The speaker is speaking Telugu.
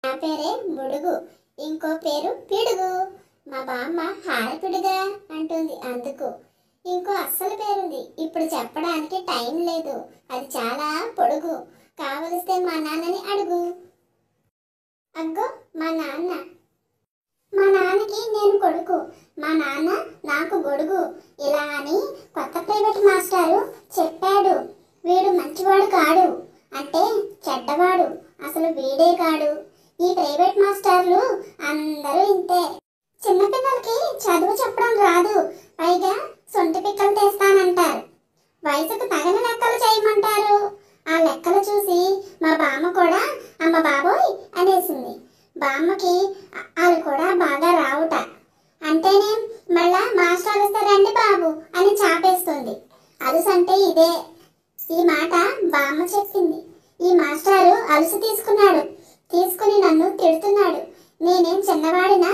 నా పేరే బుడుగు, ఇంకో పేరు పిడుగు. మా బామ్మ హారపిడుగా అంటుంది అందుకు. ఇంకో అస్సలు పేరుంది, ఇప్పుడు చెప్పడానికి టైం లేదు, అది చాలా పొడుగు. కావలిస్తే మా నాన్నని అడుగు. అగ్గో మా నాన్న. మా నాన్నకి నేను కొడుకు, మా నాన్న నాకు గొడుగు. ఇలా అని కొత్త ప్రైవేట్ మాస్టారు చెప్పాడు. వీడు మంచివాడు కాడు, అంటే చెడ్డవాడు, అసలు వీడే కాడు. ఈ ప్రైవేట్ మాస్టర్లు అందరూ ఇంతే. చిన్నపిల్లలకి చదువు చెప్పడం రాదు, పైగా సొంటి పిక్కలు తీస్తానంటారు. వయసుకు తగిన లెక్కలు చేయమంటారు. ఆ లెక్కలు చూసి మా బామ్మ కూడా అమ్మ బాబోయ్ అనేసింది. బామ్మకి వాళ్ళు కూడా బాగా రావుట. అంటేనే మళ్ళా మాస్టర్ వస్తారండి బాబు అని చాపేస్తుంది. అలుసంటే ఇదే. ఈ మాట బామ్మ చెప్పింది. ఈ మాస్టారు అలుసు తీసుకున్నాడు, తీసుకుని నన్ను తిడుతున్నాడు. నేనేం చిన్నవాడినా?